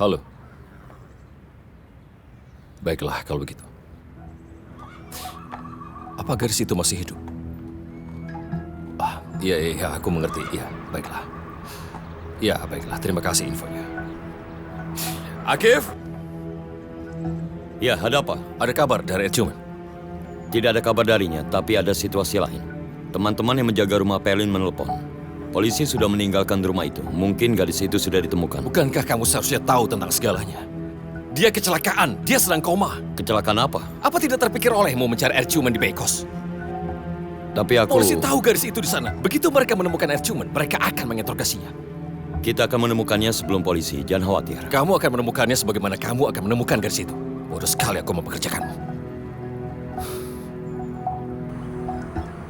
Halo. Baiklah kalau begitu. Apa gadis itu masih hidup? Iya, aku mengerti. Iya, baiklah. Iya, baiklah. Terima kasih infonya. Akif? Ya, ada apa? Ada kabar dari Ercuman? Tidak ada kabar darinya, tapi ada situasi lain. Teman-teman yang menjaga rumah Pelin menelpon. Polisi sudah meninggalkan rumah itu. Mungkin gadis itu sudah ditemukan. Bukankah kamu seharusnya tahu tentang segalanya? Dia kecelakaan. Dia sedang koma. Kecelakaan apa? Apa tidak terpikir olehmu mencari Ercuman di Beikos? Tapi aku... Polisi tahu gadis itu di sana. Begitu mereka menemukan Ercuman, mereka akan menginterogasinya. Kita akan menemukannya sebelum polisi. Jangan khawatir. Kamu akan menemukannya sebagaimana kamu akan menemukan gadis itu. Bodoh sekali aku mempekerjakanmu.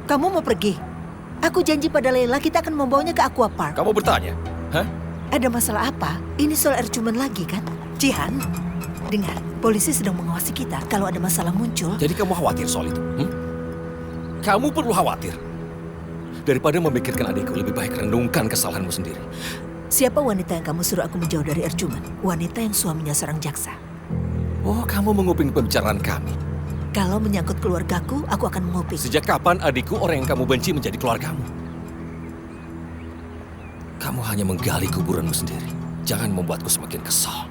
Kamu mau pergi? Aku janji pada Leila kita akan membawanya ke Aqua Park. Kamu bertanya? Hah? Ada masalah apa? Ini soal Ercuman lagi kan? Jihan, dengar. Polisi sedang mengawasi kita. Kalau ada masalah muncul... Jadi kamu khawatir soal itu? Kamu perlu khawatir. Daripada memikirkan adikku, lebih baik renungkan kesalahanmu sendiri. Siapa wanita yang kamu suruh aku menjauh dari Ercuman? Wanita yang suaminya seorang jaksa. Oh, kamu menguping pembicaraan kami. Kalau menyangkut keluargaku, aku akan menguping. Sejak kapan adikku orang yang kamu benci menjadi keluargamu? Kamu hanya menggali kuburanmu sendiri. Jangan membuatku semakin kesal.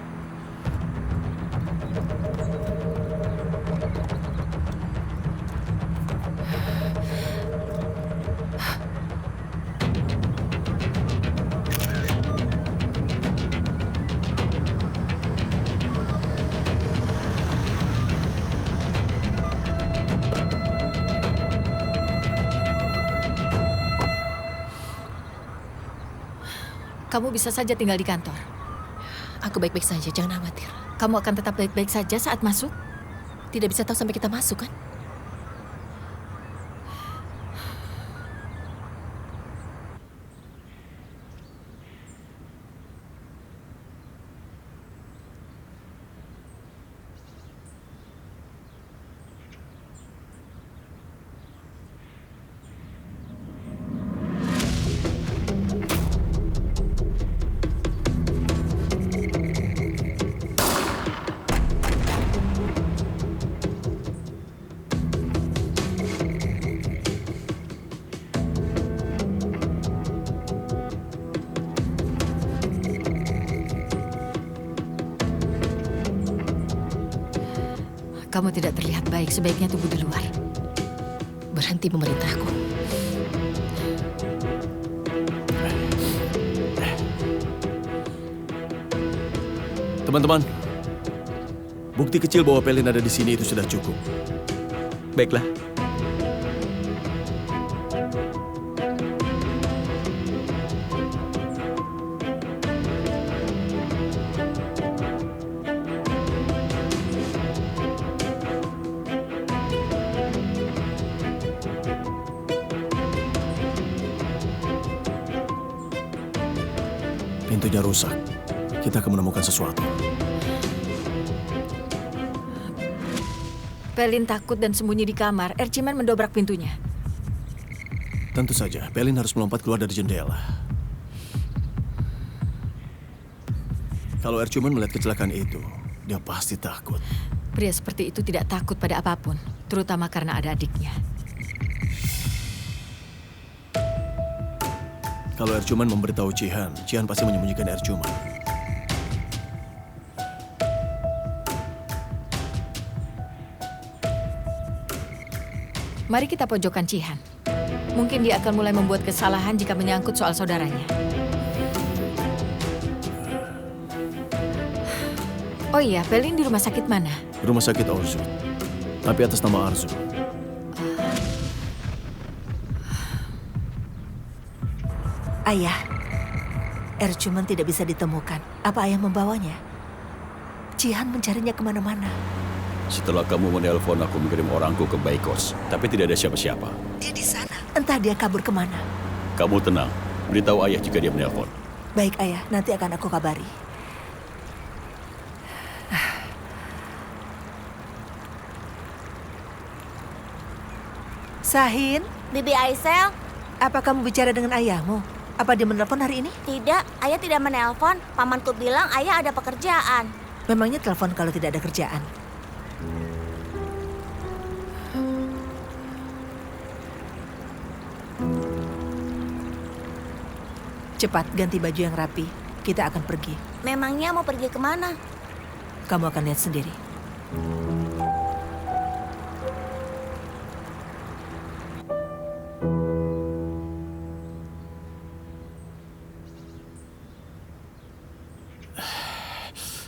Kamu bisa saja tinggal di kantor. Aku baik-baik saja, jangan khawatir. Kamu akan tetap baik-baik saja saat masuk? Tidak bisa tahu sampai kita masuk, kan? Kamu tidak terlihat baik, sebaiknya tunggu di luar. Berhenti memerintahku. Teman-teman, bukti kecil bahwa Pelin ada di sini itu sudah cukup. Baiklah. Pintunya rusak. Kita akan menemukan sesuatu. Pelin takut dan sembunyi di kamar. Ercuman mendobrak pintunya. Tentu saja, Pelin harus melompat keluar dari jendela. Kalau Ercuman melihat kecelakaan itu, dia pasti takut. Pria seperti itu tidak takut pada apapun, terutama karena ada adiknya. Kalau Ercuman memberitahu Jihan, Jihan pasti menyembunyikan Ercuman. Mari kita pojokkan Jihan. Mungkin dia akan mulai membuat kesalahan jika menyangkut soal saudaranya. Oh iya, Pelin di rumah sakit mana? Rumah sakit Arzu. Tapi atas nama Arzu. Ayah, Ercuman tidak bisa ditemukan. Apa ayah membawanya? Jihan mencarinya kemana-mana. Setelah kamu menelpon, aku mengirim orangku ke Beikos. Tapi tidak ada siapa-siapa. Dia di sana. Entah dia kabur kemana. Kamu tenang. Beritahu ayah jika dia menelpon. Baik ayah, nanti akan aku kabari. Sahin, Bibi Aisel, apa kamu bicara dengan ayahmu? Apa dia menelpon hari ini? Tidak, ayah tidak menelpon. Pamanku bilang ayah ada pekerjaan. Memangnya telepon kalau tidak ada kerjaan? Cepat, ganti baju yang rapi. Kita akan pergi. Memangnya mau pergi kemana? Kamu akan lihat sendiri.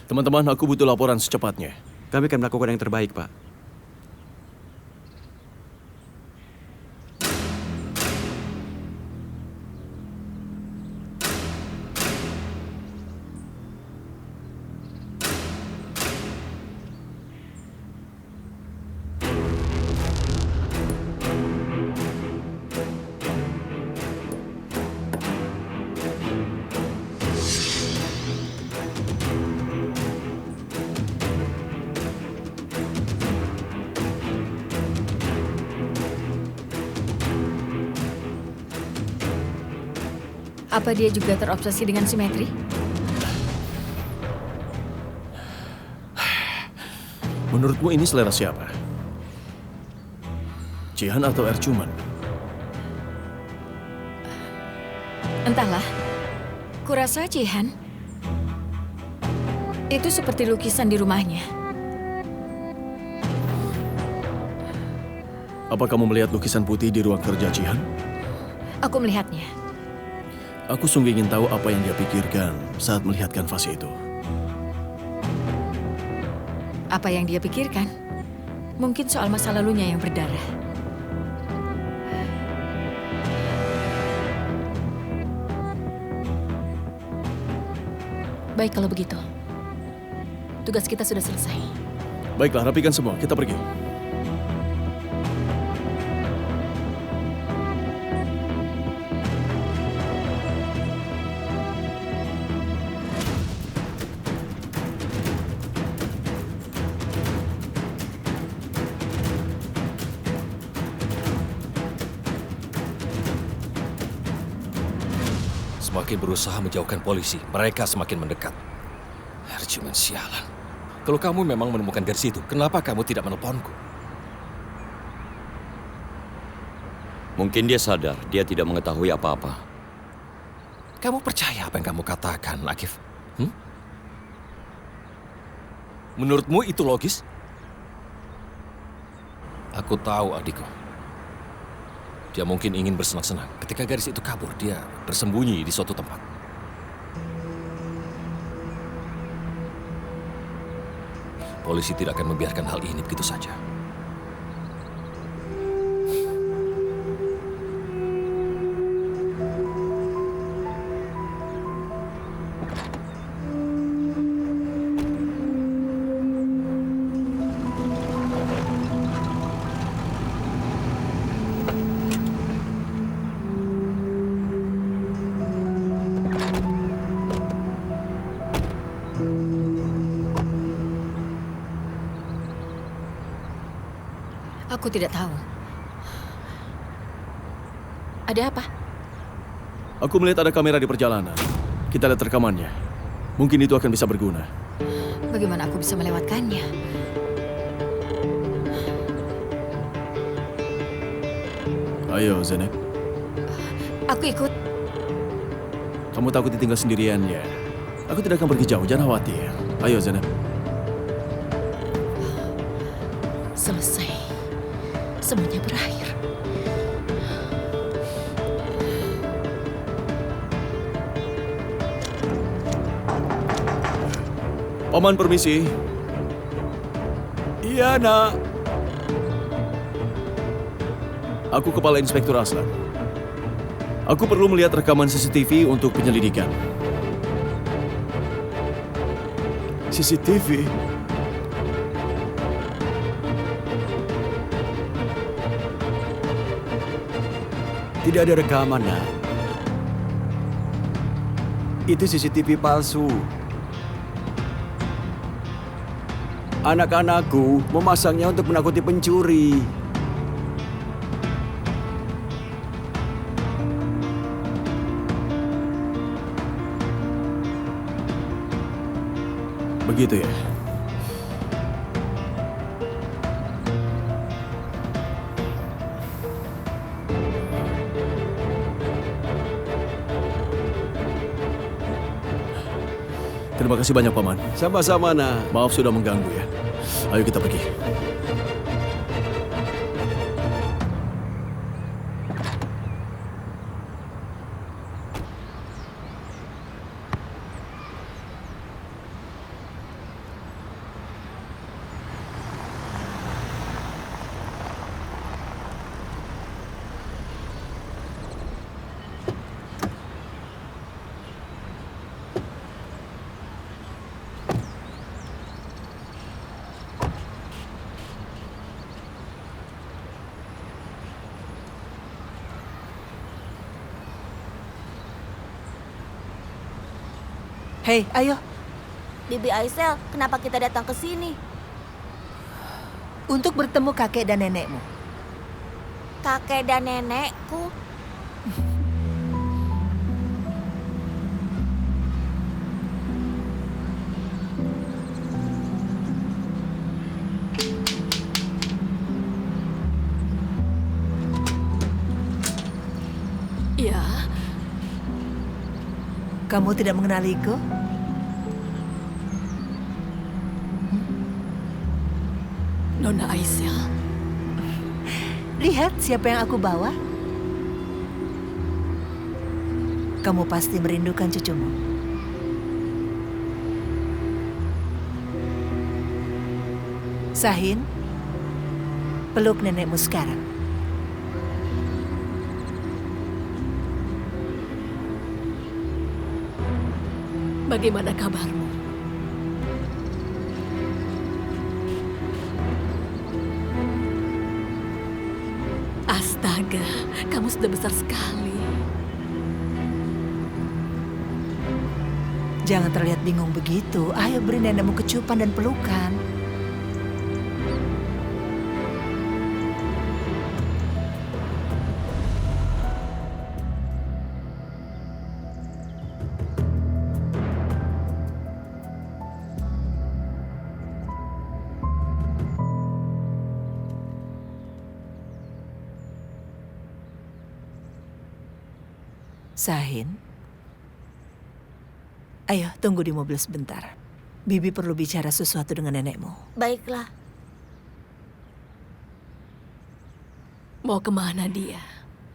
Teman-teman, aku butuh laporan secepatnya. Kami akan melakukan yang terbaik, Pak. Apa dia juga terobsesi dengan simetri? Menurutmu ini selera siapa? Jihan atau Ercuman? Entahlah. Kurasa Jihan. Itu seperti lukisan di rumahnya. Apa kamu melihat lukisan putih di ruang kerja Jihan? Aku melihatnya. Aku sungguh ingin tahu apa yang dia pikirkan saat melihat kanvas itu. Apa yang dia pikirkan? Mungkin soal masa lalunya yang berdarah. Baik kalau begitu. Tugas kita sudah selesai. Baiklah, rapikan semua. Kita pergi. Semakin berusaha menjauhkan polisi, mereka semakin mendekat. Ercuman sialan. Kalau kamu memang menemukan gadis itu, kenapa kamu tidak menelponku? Mungkin dia sadar dia tidak mengetahui apa-apa. Kamu percaya apa yang kamu katakan, Akif? Menurutmu itu logis? Aku tahu adikku. Dia mungkin ingin bersenang-senang. Ketika gadis itu kabur, dia bersembunyi di suatu tempat. Polisi tidak akan membiarkan hal ini begitu saja. Aku tidak tahu. Ada apa? Aku melihat ada kamera di perjalanan. Kita lihat rekamannya. Mungkin itu akan bisa berguna. Bagaimana aku bisa melewatkannya? Ayo, Zeynep. Aku ikut. Kamu takut ditinggal sendirian ya? Aku tidak akan pergi jauh, jangan khawatir. Ayo, Zeynep. Selesai. Semuanya berakhir. Paman permisi. Iya, nak. Aku Kepala Inspektur Aslan. Aku perlu melihat rekaman CCTV untuk penyelidikan. CCTV? Tidak ada rekaman, nak. Itu CCTV palsu. Anak-anakku memasangnya untuk menakuti pencuri. Begitu ya. Terima kasih banyak, Paman. Sama-sama, nak. Maaf sudah mengganggu ya. Ayo kita pergi. Hei, ayo. Bibi Aisel, kenapa kita datang ke sini? Untuk bertemu kakek dan nenekmu. Kakek dan nenekku. Ya, Kamu tidak mengenaliku? Nona Aisel. Lihat siapa yang aku bawa. Kamu pasti merindukan cucumu. Sahin, peluk nenekmu sekarang. Bagaimana kabarmu? Astaga, kamu sudah besar sekali. Jangan terlihat bingung begitu. Ayo beri nenekmu kecupan dan pelukan. Sahin, ayo tunggu di mobil sebentar. Bibi perlu bicara sesuatu dengan nenekmu. Baiklah. Mau kemana dia?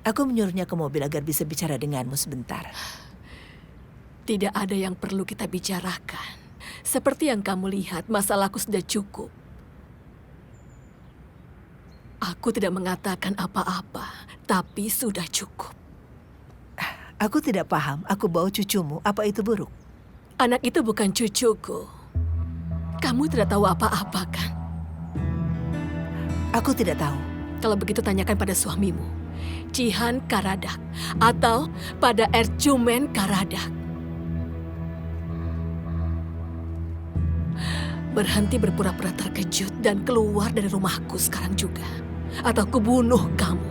Aku menyuruhnya ke mobil agar bisa bicara denganmu sebentar. Tidak ada yang perlu kita bicarakan. Seperti yang kamu lihat, masalahku sudah cukup. Aku tidak mengatakan apa-apa, tapi sudah cukup. Aku tidak paham, aku bawa cucumu, apa itu buruk? Anak itu bukan cucuku. Kamu tidak tahu apa-apa kan? Aku tidak tahu. Kalau begitu tanyakan pada suamimu, Cihan Karadak, atau pada Ercumen Karadak. Berhenti berpura-pura terkejut dan keluar dari rumahku sekarang juga. Atau kubunuh kamu.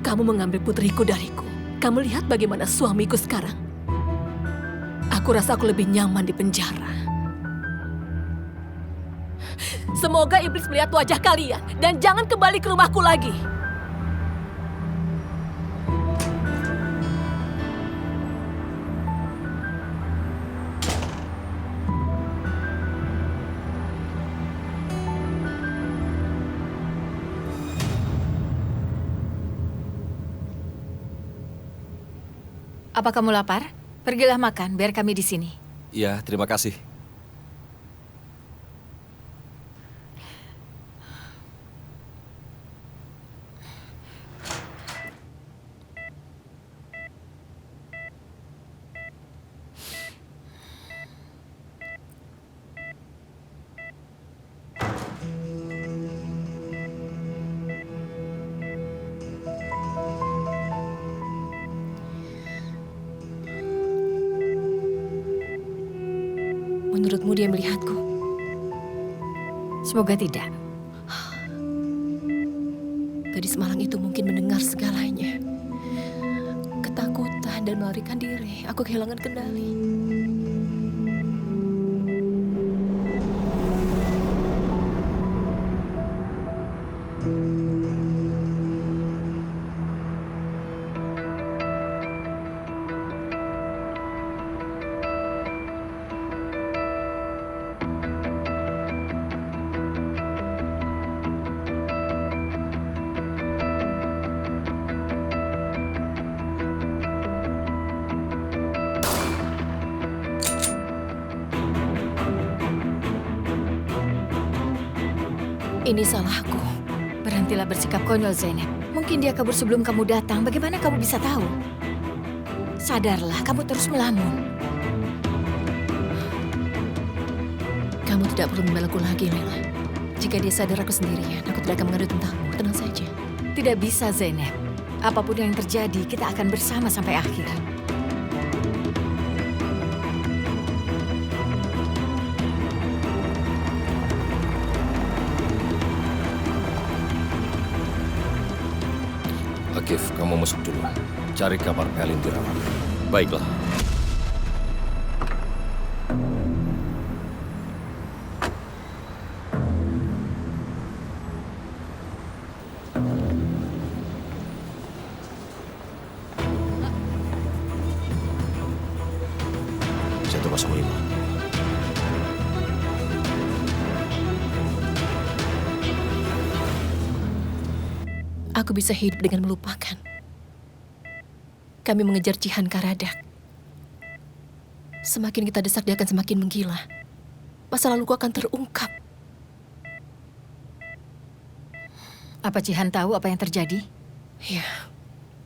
Kamu mengambil putriku dariku. Kamu lihat bagaimana suamiku sekarang. Aku rasa aku lebih nyaman di penjara. Semoga iblis melihat wajah kalian dan jangan kembali ke rumahku lagi. Apa kamu lapar? Pergilah makan, biar kami di sini. Ya, terima kasih. Menurutmu dia melihatku? Semoga tidak. Gadis malang itu mungkin mendengar segalanya. Ketakutan dan melarikan diri. Aku kehilangan kendali. Ini salahku. Berhentilah bersikap konyol, Zainab. Mungkin dia kabur sebelum kamu datang. Bagaimana kamu bisa tahu? Sadarlah, kamu terus melamun. Kamu tidak perlu membelaku lagi, Lela. Jika dia sadar aku sendirian, aku tidak akan mengadu tentangmu. Tenang saja. Tidak bisa, Zainab. Apapun yang terjadi, kita akan bersama sampai akhir. Akif, kamu masuk dulu. Cari kabar Pelin dirawat. Baiklah. Satu kosong lima. Aku bisa hidup dengan melupakan. Kami mengejar Jihan Karadak. Semakin kita desak, dia akan semakin menggila. Masa laluku akan terungkap. Apa Jihan tahu apa yang terjadi? Ya,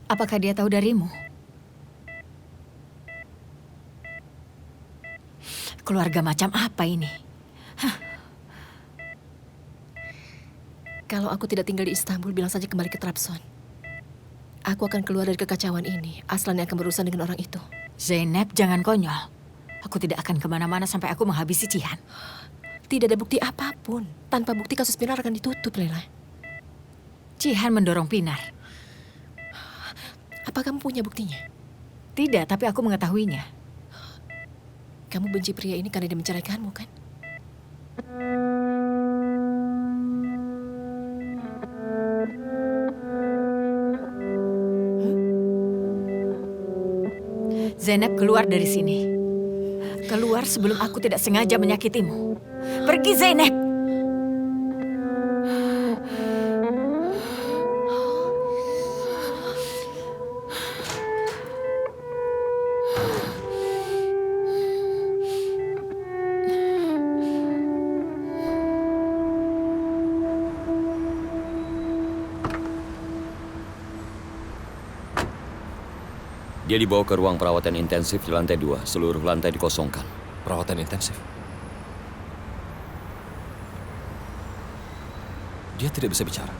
Apakah dia tahu darimu? Keluarga macam apa ini? kalau aku tidak tinggal di Istanbul, bilang saja kembali ke Trabzon. Aku akan keluar dari kekacauan ini. Aslan yang akan berurusan dengan orang itu. Zainab, jangan konyol. Aku tidak akan kemana-mana sampai aku menghabisi Jihan. Tidak ada bukti apapun. Tanpa bukti kasus Pinar akan ditutup, Lela. Jihan mendorong Pinar. Apa kamu punya buktinya? Tidak, tapi aku mengetahuinya. Kamu benci pria ini karena dia menceraikanmu, kan? Zainab, keluar dari sini. Keluar sebelum aku tidak sengaja menyakitimu. Pergi, Zainab! Dia dibawa ke ruang perawatan intensif di lantai 2. Seluruh lantai dikosongkan. Perawatan intensif. Dia tidak bisa bicara.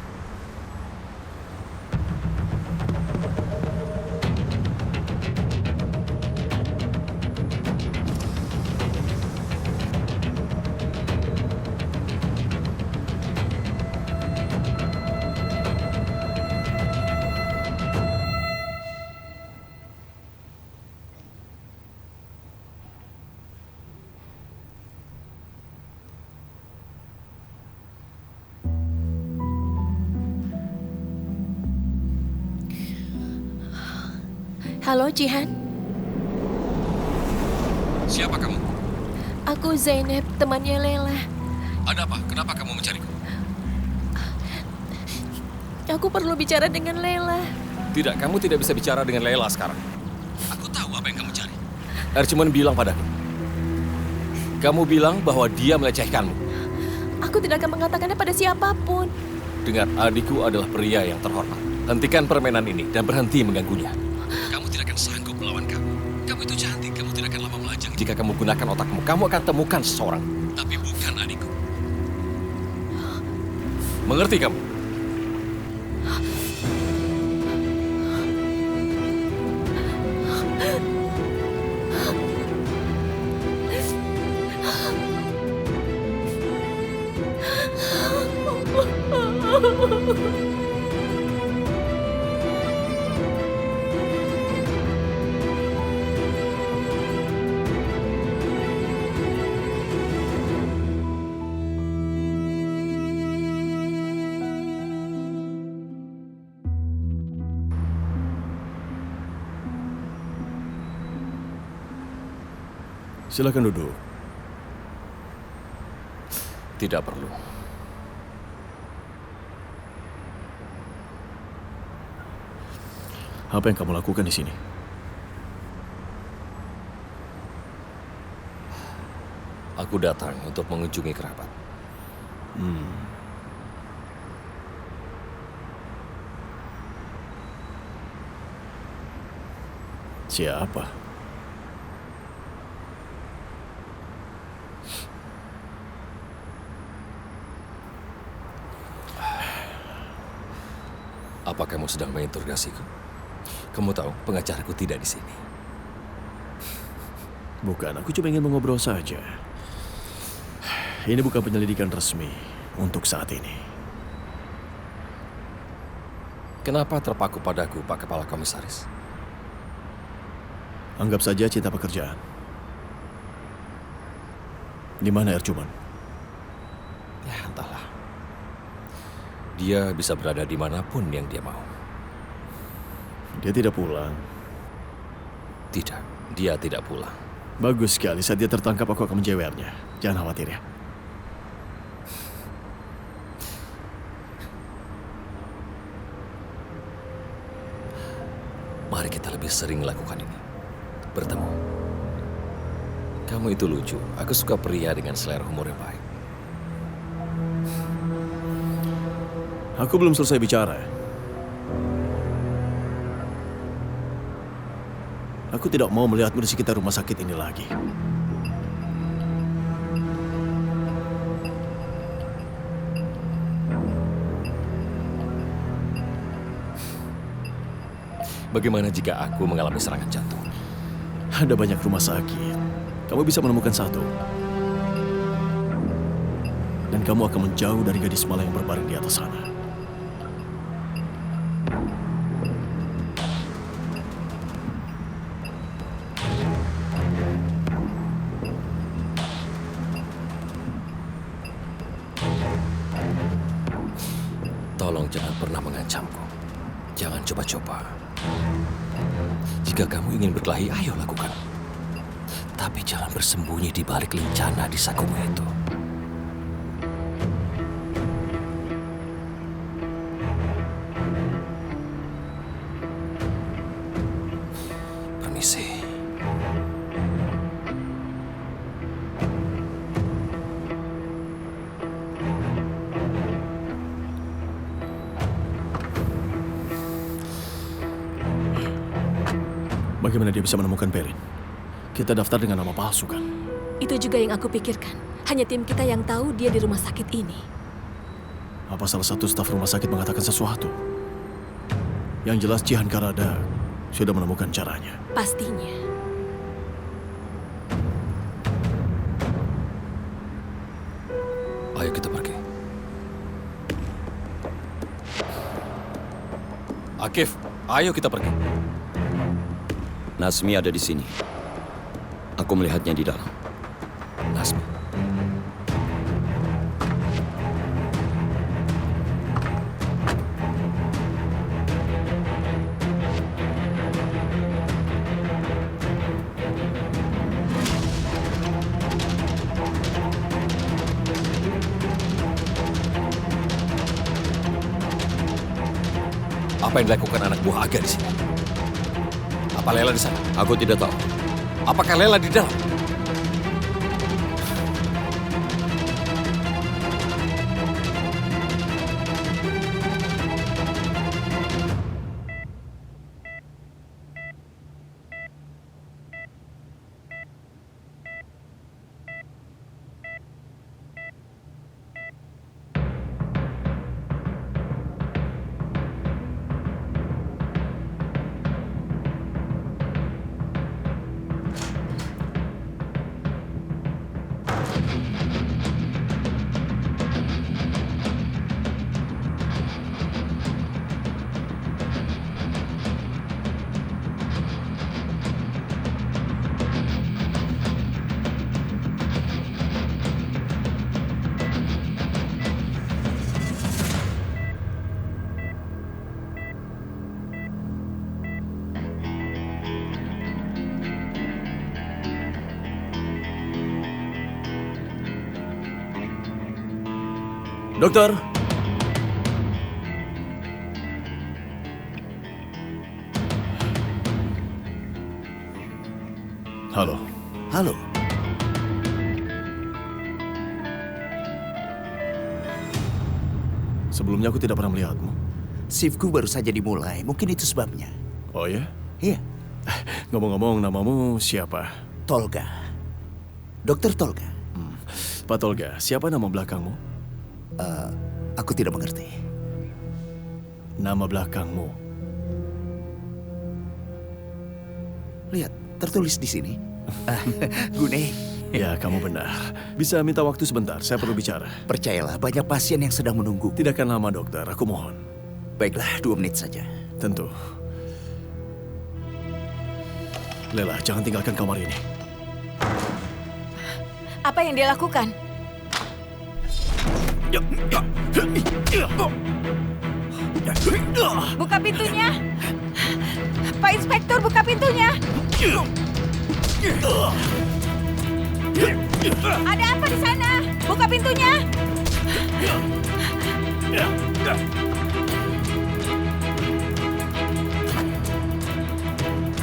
Halo, Jihan. Siapa kamu? Aku Zainab, temannya Lela. Ada apa? Kenapa kamu mencariku? Aku perlu bicara dengan Lela. Tidak, kamu tidak bisa bicara dengan Lela sekarang. Aku tahu apa yang kamu cari. Ercuman bilang padaku. Kamu bilang bahwa dia melecehkanmu. Aku tidak akan mengatakannya pada siapapun. Dengar, adikku adalah pria yang terhormat. Hentikan permainan ini dan berhenti mengganggunya. Kamu tidak akan sanggup melawan kamu. Kamu itu cantik, kamu tidak akan lama melajang. Jika kamu gunakan otakmu, kamu akan temukan seseorang. Tapi bukan adikku. Mengerti kamu? Silakan duduk. Tidak perlu. Apa yang kamu lakukan di sini? Aku datang untuk mengunjungi kerabat. Siapa? Apa kamu sedang menginterogasiku? Kamu tahu pengacarku tidak di sini. Bukan, aku cuma ingin mengobrol saja. Ini bukan penyelidikan resmi untuk saat ini. Kenapa terpaku padaku, Pak Kepala Komisaris? Anggap saja cinta pekerjaan. Di mana Ercuman? Ya, entahlah. Dia bisa berada dimanapun yang dia mau. Dia tidak pulang. Tidak, dia tidak pulang. Bagus sekali, saat dia tertangkap aku akan menjewernya. Jangan khawatir ya. Mari kita lebih sering lakukan ini. Bertemu. Kamu itu lucu. Aku suka pria dengan selera humor yang baik. Aku belum selesai bicara. Aku tidak mau melihatmu di sekitar rumah sakit ini lagi. Bagaimana jika aku mengalami serangan jantung? Ada banyak rumah sakit. Kamu bisa menemukan satu. Dan kamu akan menjauh dari gadis malang yang berbaring di atas sana. Tolong jangan pernah mengancamku. Jangan coba-coba. Jika kamu ingin berkelahi, ayo lakukan. Tapi jangan bersembunyi di balik lencana di sakumu itu. Permisi. Bagaimana dia bisa menemukan Perin? Kita daftar dengan nama palsu kan? Itu juga yang aku pikirkan. Hanya tim kita yang tahu dia di rumah sakit ini. Apa salah satu staf rumah sakit mengatakan sesuatu? Yang jelas Jihan Karada sudah menemukan caranya. Pastinya. Ayo kita pergi. Akif, ayo kita pergi. Nasmi ada di sini. Aku melihatnya di dalam. Nasmi. Apa yang dilakukan anak buah Aga di sini? Apa Lela di sana? Aku tidak tahu. Apakah Lela di dalam? Dokter! Halo. Halo, Sebelumnya aku tidak pernah melihatmu. shiftku baru saja dimulai. Mungkin itu sebabnya. Oh ya? Iya, Ngomong-ngomong, namamu siapa? Tolga. Dokter Tolga. Pak Tolga, siapa nama belakangmu? Aku tidak mengerti. Nama belakangmu. Lihat, tertulis di sini. Gune. Ya, kamu benar. Bisa minta waktu sebentar, saya perlu bicara. Percayalah, banyak pasien yang sedang menunggu. Tidak akan lama, dokter. Aku mohon. Baiklah, 2 menit saja. Tentu. Lela, jangan tinggalkan kamar ini. Apa yang dia lakukan? Buka pintunya. Pak Inspektur, buka pintunya. Ada apa di sana? Buka pintunya.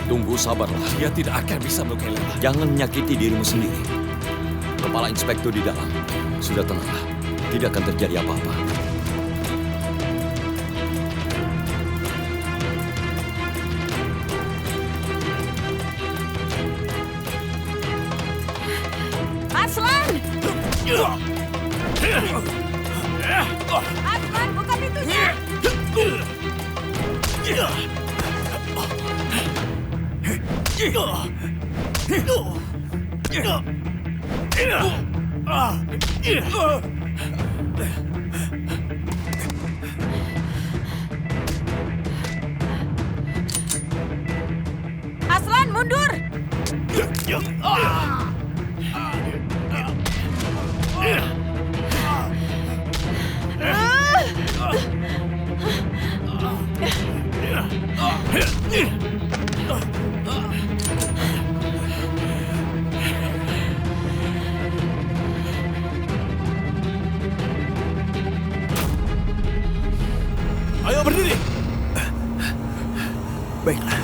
Tunggu, sabarlah. Dia tidak akan bisa melukai Lela. Jangan menyakiti dirimu sendiri. Kepala inspektur di dalam. Sudah tenanglah. Tidak akan terjadi apa-apa. Aslan! Aslan, buka pintunya. Aslan, mundur! Ayo berdiri! Baiklah.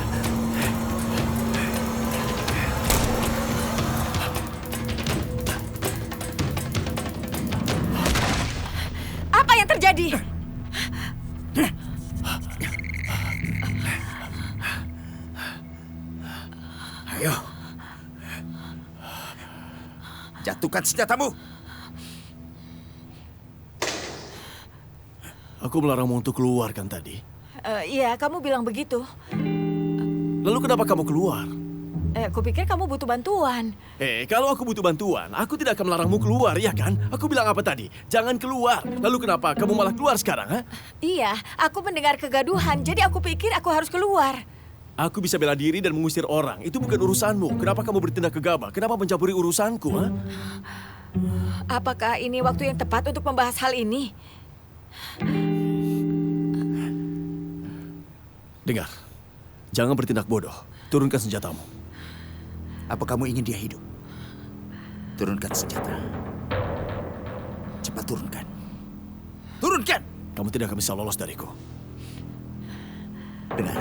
Apa yang terjadi? Ayo. Jatuhkan senjatamu. Aku melarangmu untuk keluar kan tadi? Iya, kamu bilang begitu. Lalu kenapa kamu keluar? Aku pikir kamu butuh bantuan. Kalau aku butuh bantuan, aku tidak akan melarangmu keluar, ya kan? Aku bilang apa tadi? Jangan keluar. Lalu kenapa kamu malah keluar sekarang, ha? Iya, aku mendengar kegaduhan, jadi aku pikir aku harus keluar. Aku bisa bela diri dan mengusir orang. Itu bukan urusanmu. Kenapa kamu bertindak gegabah? Kenapa mencampuri urusanku, ha? Apakah ini waktu yang tepat untuk membahas hal ini? Dengar, jangan bertindak bodoh. Turunkan senjatamu. Apa kamu ingin dia hidup? Turunkan senjata. Cepat turunkan. Turunkan! Kamu tidak akan bisa lolos dariku. Dengar.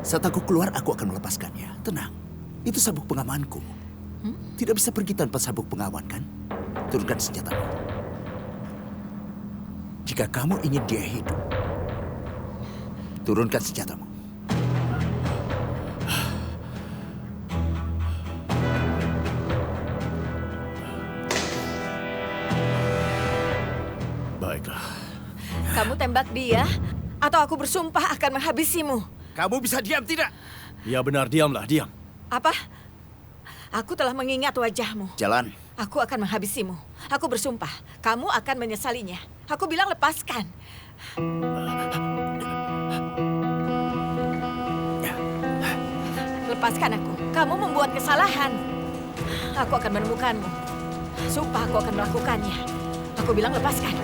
Saat aku keluar, aku akan melepaskannya. Tenang. Itu sabuk pengamanku. Tidak bisa pergi tanpa sabuk pengaman, kan? Turunkan senjatamu. Jika kamu ingin dia hidup, turunkan senjatamu. Baiklah. Kamu tembak dia, atau aku bersumpah akan menghabisimu. Kamu bisa diam tidak? Ya benar, diamlah, diam. Apa? Aku telah mengingat wajahmu. Jalan. Aku akan menghabisimu. Aku bersumpah, kamu akan menyesalinya. Aku bilang lepaskan. Lepaskan aku. Kamu membuat kesalahan. Aku akan menemukanmu. Sumpah aku akan melakukannya. Aku bilang lepaskan.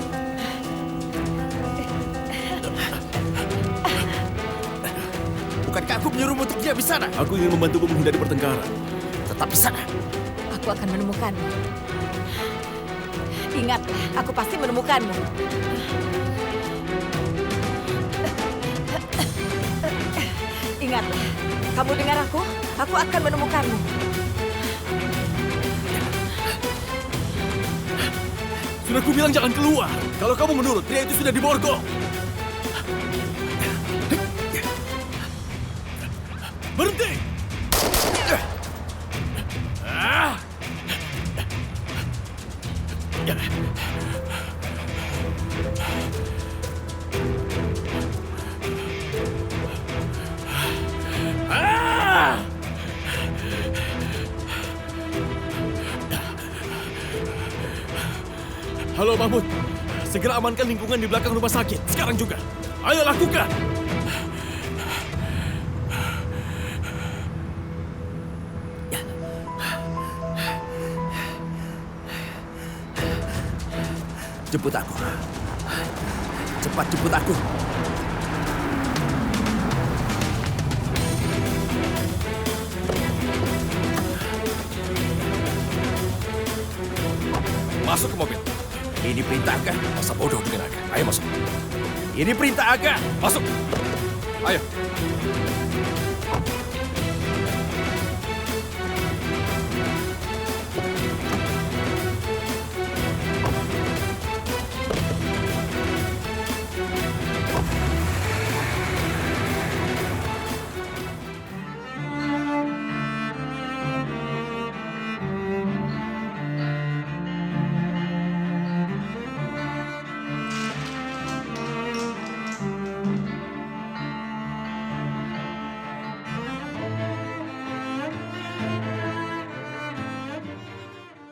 Bukankah aku menyuruhmu untuk diam di sana? Aku ingin membantumu menghindari pertengkaran. Tetap di sana. Aku akan menemukanmu. Ingatlah, aku pasti menemukanmu. Ingatlah, kamu dengar aku? Aku akan menemukanmu. Sudah kubilang jangan keluar. Kalau kamu menurut, pria itu sudah diborgol. Berhenti! Jenderal Mahmud, segera amankan lingkungan di belakang rumah sakit. Sekarang juga. Ayo lakukan! Jemput aku. Cepat jemput aku. Masuk ke mobil. Ini perintah Aga. Masa bodoh dengan Aga. Ayo masuk. Ini perintah Aga. Masuk. Ayo.